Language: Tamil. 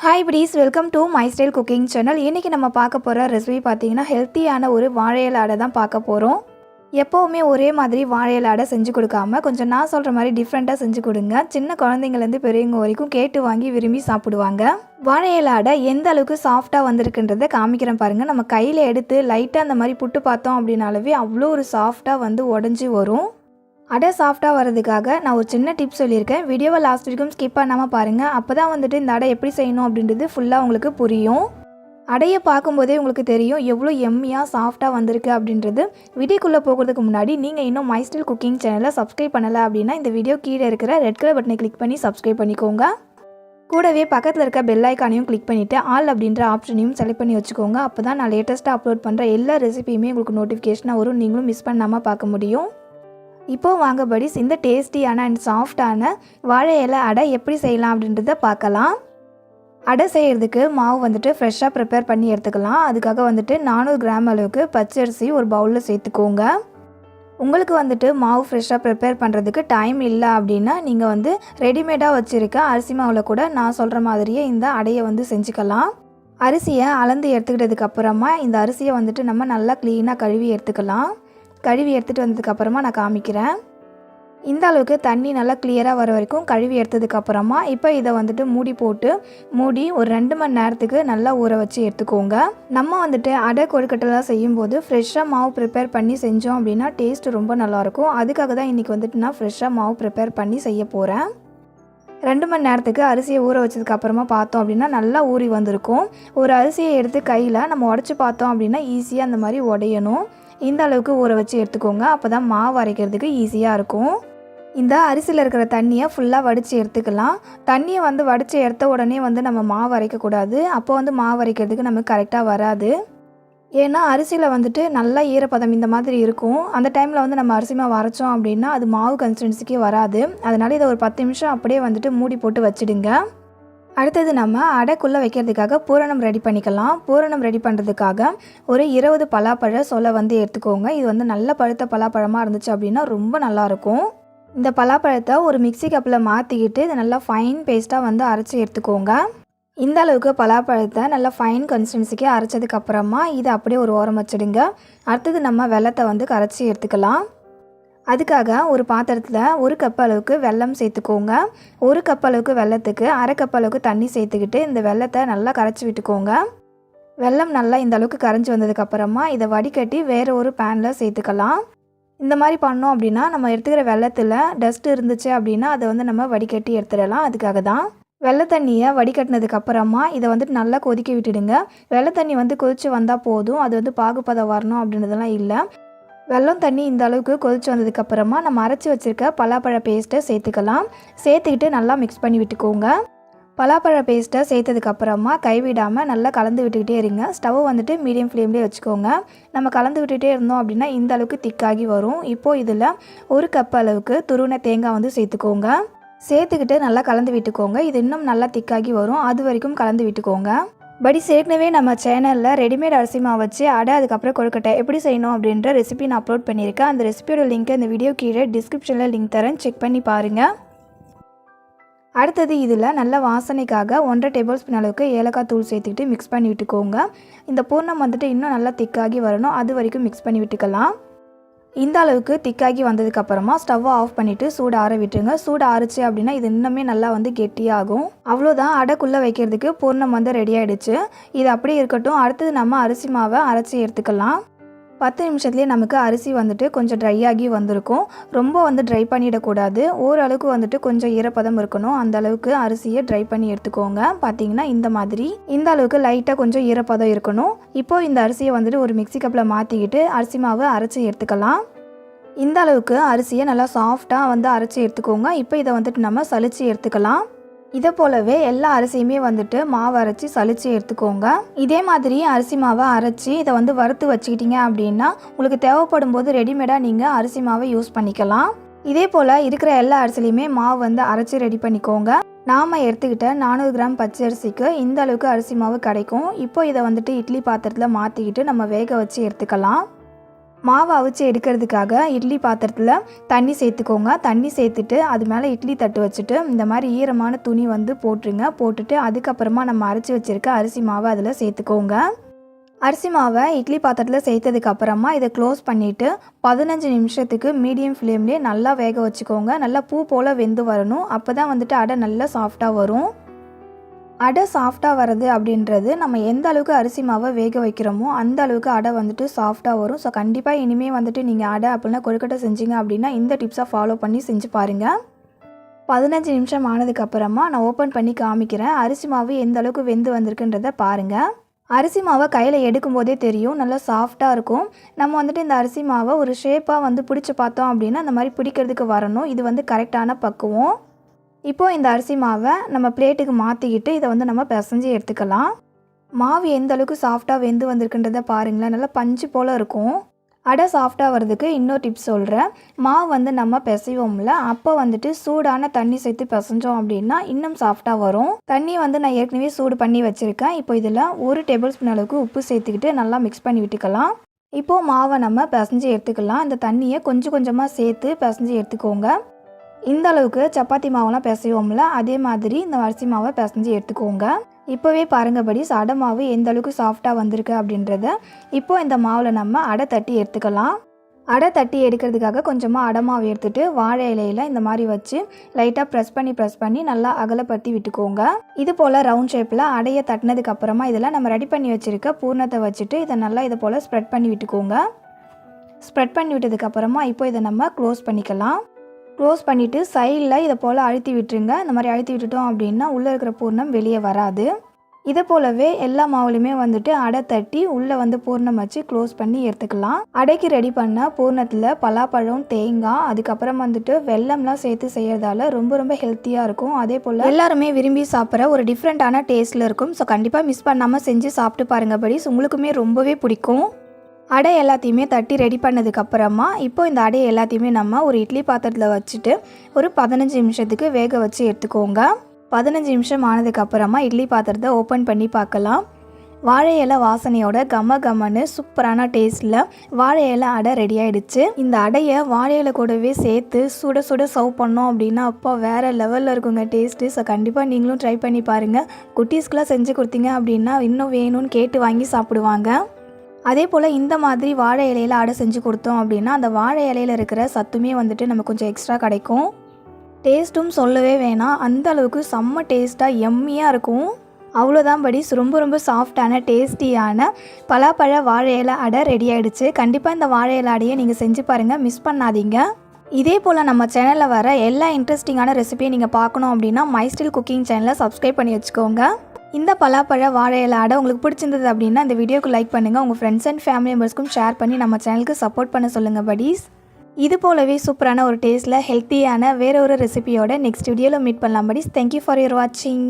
Hi buddies, welcome to Mystylecookingchannel. இன்னைக்கு நம்ம பார்க்க போற ரெசிபி பாத்தீங்கன்னா ஹெல்த்தியான ஒரு வாழை இலை அடை தான் பார்க்க போறோம். எப்பவுமே ஒரே மாதிரி வாழை இலை அடை செஞ்சு கொடுக்காம கொஞ்சம் நான் சொல்ற மாதிரி டிஃபரெண்டா செஞ்சு கொடுங்க. சின்ன குழந்தைங்கல இருந்து பெரியவங்க வரைக்கும் கேட்டு வாங்கி விரும்பி சாப்பிடுவாங்க. வாழை இலை அடை எந்த அளவுக்கு சாஃப்ட்டா வந்திருக்குன்றதை காமிக்கிறேன் பாருங்க. நம்ம கையில எடுத்து லைட்டா அந்த மாதிரி புட்டு பார்த்தோம் அப்படினாலவே அவ்வளோ ஒரு சாஃப்ட்டா வந்து உடைஞ்சு வரும். அடை சாஃப்ட்டாக வரதுக்காக நான் ஒரு சின்ன டிப்ஸ் சொல்லியிருக்கேன். வீடியோவை லாஸ்ட் வரைக்கும் ஸ்கிப் பண்ணாமல் பாருங்கள். அப்போ தான் வந்துட்டு இந்த அடை எப்படி செய்யணும் அப்படின்றது ஃபுல்லாக உங்களுக்கு புரியும். அடையை பார்க்கும்போதே உங்களுக்கு தெரியும் எவ்வளோ எம்மியாக சாஃப்ட்டாக வந்திருக்கு அப்படின்றது. வீடியோக்குள்ளே போகிறதுக்கு முன்னாடி நீங்கள் இன்னும் மைஸ்டைல் குக்கிங் சேனலை சப்ஸ்கிரைப் பண்ணலை அப்படின்னா இந்த வீடியோ கீழே இருக்கிற ரெட் கலர் பட்டனை கிளிக் பண்ணி சப்ஸ்கிரைப் பண்ணிக்கோங்க. கூடவே பக்கத்தில் இருக்க பெல் ஐக்கானையும் கிளிக் பண்ணிவிட்டு ஆல் அப்படின்ற ஆப்ஷனையும் செலக்ட் பண்ணி வச்சுக்கோங்க. அப்போ தான் நான் லேட்டஸ்ட்டாக அப்லோட் பண்ணுற எல்லா ரெசிபியுமே உங்களுக்கு நோட்டிஃபிகேஷனாக வரும். நீங்களும் மிஸ் பண்ணாமல் பார்க்க முடியும். இப்போ வாங்க buddies, இந்த டேஸ்டியான அண்ட் சாஃப்டான வாழை இலை அடை எப்படி செய்யலாம் அப்படின்றத பார்க்கலாம். அடை செய்கிறதுக்கு மாவு வந்துட்டு ஃப்ரெஷ்ஷாக ப்ரிப்பேர் பண்ணி எடுத்துக்கலாம். அதுக்காக வந்துட்டு 400 கிராம் அளவுக்கு பச்சரிசி ஒரு பவுலில் சேர்த்துக்கோங்க. உங்களுக்கு வந்துட்டு மாவு ஃப்ரெஷ்ஷாக ப்ரிப்பேர் பண்ணுறதுக்கு டைம் இல்லை அப்படின்னா நீங்கள் வந்து ரெடிமேடாக வச்சுருக்க அரிசி மாவில் கூட நான் சொல்கிற மாதிரியே இந்த அடையை வந்து செஞ்சுக்கலாம். அரிசியை அளந்து எடுத்துக்கிட்டதுக்கு அப்புறமா இந்த அரிசியை வந்துட்டு நம்ம நல்லா க்ளீனாக கழுவி எடுத்துக்கலாம். கழுவி எடுத்துகிட்டு வந்ததுக்கப்புறமா நான் காமிக்கிறேன். இந்த அளவுக்கு தண்ணி நல்லா கிளியராக வர வரைக்கும் கழுவி எடுத்ததுக்கப்புறமா இப்போ இதை வந்துட்டு மூடி ஒரு 2 மணி நேரத்துக்கு நல்லா ஊற வச்சு எடுத்துக்கோங்க. நம்ம வந்துட்டு அடை கொழுக்கட்டைலாம் செய்யும்போது ஃப்ரெஷ்ஷாக மாவு ப்ரிப்பேர் பண்ணி செஞ்சோம் அப்படின்னா டேஸ்ட் ரொம்ப நல்லாயிருக்கும். அதுக்காக தான் இன்றைக்கி வந்துட்டு நான் ஃப்ரெஷ்ஷாக மாவு ப்ரிப்பேர் பண்ணி செய்ய போகிறேன். 2 மணி நேரத்துக்கு அரிசியை ஊற வச்சதுக்கப்புறமா பார்த்தோம் அப்படின்னா நல்லா ஊறி வந்திருக்கும். ஒரு அரிசியை எடுத்து கையில் நம்ம உடச்சி பார்த்தோம் அப்படின்னா ஈஸியாக அந்த மாதிரி உடையணும். இந்த அளவுக்கு ஊற வச்சு எடுத்துக்கோங்க. அப்போ தான் மாவு அரைக்கிறதுக்கு ஈஸியாக இருக்கும். இந்த அரிசியில் இருக்கிற தண்ணியை ஃபுல்லாக வடித்து எடுத்துக்கலாம். தண்ணியை வந்து வடித்து எடுத்த உடனே வந்து நம்ம மாவு அரைக்கக்கூடாது. அப்போ வந்து மாவு அரைக்கிறதுக்கு நமக்கு கரெக்டாக வராது. ஏன்னா அரிசியில் வந்துட்டு நல்லா ஈரப்பதம் இந்த மாதிரி இருக்கும். அந்த டைமில் வந்து நம்ம அரிசி மாவு அரைச்சோம் அப்படின்னா அது மாவு கன்சிஸ்டன்சிக்கே வராது. அதனால் இதை ஒரு 10 நிமிஷம் அப்படியே வந்துட்டு மூடி போட்டு வச்சுடுங்க. அடுத்தது நம்ம அடைக்குள்ளே வைக்கிறதுக்காக பூரணம் ரெடி பண்ணிக்கலாம். பூரணம் ரெடி பண்ணுறதுக்காக ஒரு 20 பலாப்பழ சொலை வந்து எடுத்துக்கோங்க. இது வந்து நல்ல பழுத்த பலாப்பழமாக இருந்துச்சு அப்படின்னா ரொம்ப நல்லாயிருக்கும். இந்த பலாப்பழத்தை ஒரு மிக்சி கப்பில் மாற்றிக்கிட்டு இதை நல்லா ஃபைன் பேஸ்ட்டாக வந்து அரைச்சி எடுத்துக்கோங்க. இந்த அளவுக்கு பலாப்பழத்தை நல்லா ஃபைன் கன்சிஸ்டன்சிக்கு அரைச்சதுக்கப்புறமா இதை அப்படியே ஒரு ஓரம் வச்சுடுங்க. அடுத்தது நம்ம வெல்லத்தை வந்து கரைச்சி எடுத்துக்கலாம். அதுக்காக ஒரு பாத்திரத்தில் 1 கப் அளவுக்கு வெல்லம் சேர்த்துக்கோங்க. 1 கப் அளவுக்கு வெல்லத்துக்கு 1/2 கப் அளவுக்கு தண்ணி சேர்த்துக்கிட்டு இந்த வெல்லத்தை நல்லா கரைச்சி விட்டுக்கோங்க. வெல்லம் நல்லா இந்த அளவுக்கு கரைஞ்சி வந்ததுக்கப்புறமா இதை வடிகட்டி வேறு ஒரு பேனில் சேர்த்துக்கலாம். இந்த மாதிரி பண்ணோம் அப்படின்னா நம்ம எடுத்துக்கிற வெல்லத்தில் டஸ்ட் இருந்துச்சு அப்படின்னா அதை வந்து நம்ம வடிகட்டி எடுத்துடலாம். அதுக்காக தான் வெள்ளை தண்ணியை வடிகட்டினதுக்கப்புறமா இதை வந்துட்டு நல்லா கொதிக்க விட்டுடுங்க. வெள்ளை தண்ணி வந்து கொதித்து வந்தால் போதும். அது வந்து பாகுபதம் வரணும் அப்படின்றதெல்லாம் இல்லை. வெல்லம் தண்ணி இந்த அளவுக்கு கொதிச்சு வந்ததுக்கப்புறமா நம்ம அரைச்சி வச்சுருக்க பலாப்பழ பேஸ்ட்டை சேர்த்துக்கலாம். சேர்த்துக்கிட்டு நல்லா மிக்ஸ் பண்ணி விட்டுக்கோங்க. பலாப்பழ பேஸ்ட்டை சேர்த்ததுக்கப்புறமா கைவிடாமல் நல்லா கலந்து விட்டுக்கிட்டே இருங்க. ஸ்டவ் வந்துட்டு மீடியம் ஃப்ளேம்லேயே வச்சுக்கோங்க. நம்ம கலந்து விட்டுகிட்டே இருந்தோம் அப்படின்னா இந்த அளவுக்கு திக்காகி வரும். இப்போது இதில் 1 கப் அளவுக்கு துருவின தேங்காய் வந்து சேர்த்துக்கோங்க. சேர்த்துக்கிட்டு நல்லா கலந்து விட்டுக்கோங்க. இது இன்னும் நல்லா திக்காகி வரும். அது வரைக்கும் கலந்து விட்டுக்கோங்க. படி ஏற்கனவே நம்ம சேனலில் ரெடிமேட் அரிசி மாவு வச்சு அடை அதுக்கப்புறம் கொழுக்கட்டை எப்படி செய்யணும் அப்படின்ற ரெசிபி நான் அப்லோட் பண்ணியிருக்கேன். அந்த ரெசிபியோட லிங்க்கை இந்த வீடியோ கீழே டிஸ்கிரிப்ஷனில் லிங்க் தரேன், செக் பண்ணி பாருங்கள். அடுத்தது இதில் நல்ல வாசனைக்காக 1.5 டேபிள் ஸ்பூன் அளவுக்கு ஏலக்காய் தூள் சேர்த்துக்கிட்டு மிக்ஸ் பண்ணி விட்டுக்கோங்க. இந்த பூர்ணம் வந்துட்டு இன்னும் நல்லா திக்காகி வரணும். அது வரைக்கும் மிக்ஸ் பண்ணி விட்டுக்கலாம். இந்த அளவுக்கு திக்காகி வந்ததுக்கப்புறமா ஸ்டவ்வை ஆஃப் பண்ணிவிட்டு சூடு ஆற விட்டுருங்க. சூடு ஆறிச்சு அப்படின்னா இது இன்னுமே நல்லா வந்து கெட்டியாகும். அவ்வளோதான், அடைக்குள்ளே வைக்கிறதுக்கு பூர்ணம் வந்து ரெடி ஆகிடுச்சு. இது அப்படியே இருக்கட்டும். அடுத்தது நம்ம அரிசி மாவை அரைச்சி எடுத்துக்கலாம். 10 நிமிஷத்துலேயே நமக்கு அரிசி வந்துட்டு கொஞ்சம் ட்ரை ஆகி வந்திருக்கும். ரொம்ப வந்து ட்ரை பண்ணிடக்கூடாது. ஓரளவுக்கு வந்துட்டு கொஞ்சம் ஈரப்பதம் இருக்கணும். அந்த அளவுக்கு அரிசியை ட்ரை பண்ணி எடுத்துக்கோங்க. பார்த்தீங்கன்னா இந்த மாதிரி இந்த அளவுக்கு லைட்டாக கொஞ்சம் ஈரப்பதம் இருக்கணும். இப்போது இந்த அரிசியை வந்துட்டு ஒரு மிக்சி கப்பில் மாற்றிக்கிட்டு அரிசி மாவை அரைச்சி எடுத்துக்கலாம். இந்த அளவுக்கு அரிசியை நல்லா சாஃப்டாக வந்து அரைச்சி எடுத்துக்கோங்க. இப்போ இதை வந்துட்டு நம்ம சலிச்சு எடுத்துக்கலாம். இதை போலவே எல்லா அரிசியுமே வந்துட்டு மாவு அரைச்சி சலிச்சு எடுத்துக்கோங்க. இதே மாதிரி அரிசி மாவை அரைச்சி இதை வந்து வறுத்து வச்சுக்கிட்டீங்க அப்படின்னா உங்களுக்கு தேவைப்படும் போது ரெடிமேடாக நீங்கள் அரிசி மாவை யூஸ் பண்ணிக்கலாம். இதே போல் இருக்கிற எல்லா அரிசிலையுமே மாவு வந்து அரைச்சி ரெடி பண்ணிக்கோங்க. நாம் எடுத்துக்கிட்ட 400 கிராம் பச்சரிசிக்கு இந்த அளவுக்கு அரிசி மாவு கிடைக்கும். இப்போ இதை வந்துட்டு இட்லி பாத்திரத்தில் மாற்றிக்கிட்டு நம்ம வேக வச்சு எடுத்துக்கலாம். மாவு அவிச்சு எடுக்கிறதுக்காக இட்லி பாத்திரத்தில் தண்ணி சேர்த்துக்கோங்க. தண்ணி சேர்த்துட்டு அது மேலே இட்லி தட்டு வச்சுட்டு இந்த மாதிரி ஈரமான துணி வந்து போட்டுருங்க. போட்டுட்டு அதுக்கப்புறமா நம்ம அரைச்சி வச்சுருக்க அரிசி மாவை அதில் சேர்த்துக்கோங்க. அரிசி மாவை இட்லி பாத்திரத்தில் சேர்த்ததுக்கப்புறமா இதை க்ளோஸ் பண்ணிவிட்டு 15 நிமிஷத்துக்கு மீடியம் ஃப்ளேம்லேயே நல்லா வேக வச்சுக்கோங்க. நல்லா பூ போல் வெந்து வரணும். அப்போ தான் வந்துட்டு அடை நல்லா சாஃப்டாக வரும். அடை சாஃப்டாக வர்றது அப்படின்றது நம்ம எந்த அளவுக்கு அரிசி மாவை வேக வைக்கிறோமோ அந்த அளவுக்கு அடை வந்துட்டு சாஃப்டாக வரும். ஸோ கண்டிப்பாக இனிமேல் வந்துட்டு நீங்கள் அடை அப்படின்னா கொழுக்கட்டை செஞ்சீங்க அப்படின்னா இந்த டிப்ஸை ஃபாலோ பண்ணி செஞ்சு பாருங்கள். 15 நிமிஷம் ஆனதுக்கப்புறமா நான் ஓப்பன் பண்ணி காமிக்கிறேன். அரிசி மாவு எந்த அளவுக்கு வெந்து வந்திருக்குன்றதை பாருங்கள். அரிசி மாவை கையில் எடுக்கும்போதே தெரியும், நல்லா சாஃப்டாக இருக்கும். நம்ம வந்துட்டு இந்த அரிசி மாவை ஒரு ஷேப்பாக வந்து பிடிச்சி பார்த்தோம் அப்படின்னா அந்த மாதிரி பிடிக்கிறதுக்கு வரணும். இது வந்து கரெக்டான பக்குவம். இப்போது இந்த அரிசி மாவை நம்ம பிளேட்டுக்கு மாற்றிக்கிட்டு இதை வந்து நம்ம பிசைஞ்சு எடுத்துக்கலாம். மாவு எந்த அளவுக்கு சாஃப்டாக வெந்து வந்திருக்குன்றதை பாருங்களேன். நல்லா பஞ்சு போல் இருக்கும். அடை சாஃப்டாக வர்றதுக்கு இன்னொரு டிப்ஸ் சொல்கிறேன். மாவு வந்து நம்ம பிசைவோம்ல, அப்போ வந்துட்டு சூடான தண்ணி சேர்த்து பிசைஞ்சோம் அப்படின்னா இன்னும் சாஃப்டாக வரும். தண்ணி வந்து நான் ஏற்கனவே சூடு பண்ணி வச்சுருக்கேன். இப்போ இதில் 1 டேபிள் ஸ்பூன் அளவுக்கு உப்பு சேர்த்துக்கிட்டு நல்லா மிக்ஸ் பண்ணி விட்டுக்கலாம். இப்போது மாவை நம்ம பிசைஞ்சு எடுத்துக்கலாம். இந்த தண்ணியை கொஞ்சம் கொஞ்சமாக சேர்த்து பிசைஞ்சு எடுத்துக்கோங்க. இந்த அளவுக்கு சப்பாத்தி மாவெல்லாம் பிசைவோம்ல, அதே மாதிரி இந்த அரிசி மாவை பிசைஞ்சு எடுத்துக்கோங்க. இப்போவே பாருங்கபடி அடை மாவு எந்த அளவுக்கு சாஃப்டாக வந்திருக்கு அப்படின்றத. இப்போது இந்த மாவில் நம்ம அடை தட்டி எடுத்துக்கலாம். அடை தட்டி எடுக்கிறதுக்காக கொஞ்சமாக அடை மாவு எடுத்துகிட்டு வாழை இலையில் இந்த மாதிரி வச்சு லைட்டாக ப்ரெஸ் பண்ணி நல்லா அகலப்படுத்தி விட்டுக்கோங்க. இது போல் ரவுண்ட் ஷேப்பில் அடையை தட்டினதுக்கப்புறமா இதில் நம்ம ரெடி பண்ணி வச்சுருக்க பூர்ணத்தை வச்சுட்டு இதை நல்லா இதை போல் ஸ்ப்ரெட் பண்ணி விட்டுக்கோங்க. ஸ்ப்ரெட் பண்ணி விட்டதுக்கப்புறமா இப்போ இதை நம்ம க்ளோஸ் பண்ணிக்கலாம். க்ளோஸ் பண்ணிவிட்டு சைடில் இதை போல் அழுத்தி விட்டுருங்க. இந்த மாதிரி அழுத்தி விட்டுட்டோம் அப்படின்னா உள்ளே இருக்கிற பூர்ணம் வெளியே வராது. இதை போலவே எல்லா மாவுலையுமே வந்துட்டு அடை தட்டி உள்ளே வந்து பூர்ணம் வச்சு க்ளோஸ் பண்ணி எடுத்துக்கலாம். அடைக்கு ரெடி பண்ண பூர்ணத்தில் பலாப்பழம், தேங்காய், அதுக்கப்புறம் வந்துட்டு வெல்லம்லாம் சேர்த்து செய்கிறதால ரொம்ப ஹெல்த்தியாக இருக்கும். அதே போல் எல்லாருமே விரும்பி சாப்பிட்ற ஒரு டிஃப்ரெண்ட்டான டேஸ்ட்டில் இருக்கும். ஸோ கண்டிப்பாக மிஸ் பண்ணாமல் செஞ்சு சாப்பிட்டு பாருங்கள் படி. உங்களுக்குமே ரொம்பவே பிடிக்கும். அடை எல்லாத்தையுமே தட்டி ரெடி பண்ணதுக்கப்புறமா இப்போ இந்த அடையை எல்லாத்தையுமே நம்ம ஒரு இட்லி பாத்திரத்தில் வச்சுட்டு ஒரு 15 நிமிஷத்துக்கு வேக வச்சு எடுத்துக்கோங்க. 15 நிமிஷம் ஆனதுக்கப்புறமா இட்லி பாத்திரத்தை ஓப்பன் பண்ணி பார்க்கலாம். வாழை இலை வாசனையோட கமன்னு சூப்பரான டேஸ்ட்டில் வாழை இலை அடை ரெடி ஆகிடுச்சு. இந்த அடையை வாழை இலை கூடவே சேர்த்து சுட சர்வ் பண்ணோம் அப்படின்னா அப்போ வேறு லெவலில் இருக்குங்க டேஸ்ட்டு. ஸோ கண்டிப்பாக நீங்களும் ட்ரை பண்ணி பாருங்கள். குட்டீஸ்க்கெலாம் செஞ்சு கொடுத்தீங்க அப்படின்னா இன்னும் வேணும்னு கேட்டு வாங்கி சாப்பிடுவாங்க. அதே போல் இந்த மாதிரி வாழை இலையில் அடை செஞ்சு கொடுத்தோம் அப்படின்னா அந்த வாழை இலையில் இருக்கிற சத்துமே வந்துட்டு நமக்கு கொஞ்சம் எக்ஸ்ட்ரா கிடைக்கும். டேஸ்ட்டும் சொல்லவே வேணாம், அந்த அளவுக்கு செம்ம டேஸ்ட்டாக எம்மியாக இருக்கும். அவ்வளோதான் படி. ரொம்ப சாஃப்டான டேஸ்டியான பலாப்பழ வாழை இலை அடை ரெடி ஆகிடுச்சு. கண்டிப்பாக இந்த வாழை இலை அடையை நீங்கள் செஞ்சு பாருங்கள், மிஸ் பண்ணாதீங்க. இதே போல் நம்ம சேனலில் வர எல்லா இன்ட்ரெஸ்டிங்கான ரெசிபியை நீங்கள் பார்க்கணும் அப்படின்னா மைஸ்டைல் குக்கிங் சேனலை சப்ஸ்கிரைப் பண்ணி வச்சுக்கோங்க. இந்த பலாப்பழ வாழை இலை அடை உங்களுக்கு பிடிச்சிருந்தது அப்படின்னா இந்த வீடியோக்கு லைக் பண்ணுங்கள். உங்கள் ஃப்ரெண்ட்ஸ் அண்ட் ஃபேமிலி மெம்பர்ஸ்க்கும் ஷேர் பண்ணி நம்ம சேனலுக்கு சப்போர்ட் பண்ண சொல்லுங்கள் படிஸ். இது போலவே சூப்பரான ஒரு டேஸ்ட்டில் ஹெல்த்தியான வேறு ஒரு ரெசிபியோட நெக்ஸ்ட் வீடியோவில் மீட் பண்ணலாம் படிஸ். தேங்க்யூ ஃபார் யுவர் வாட்சிங்.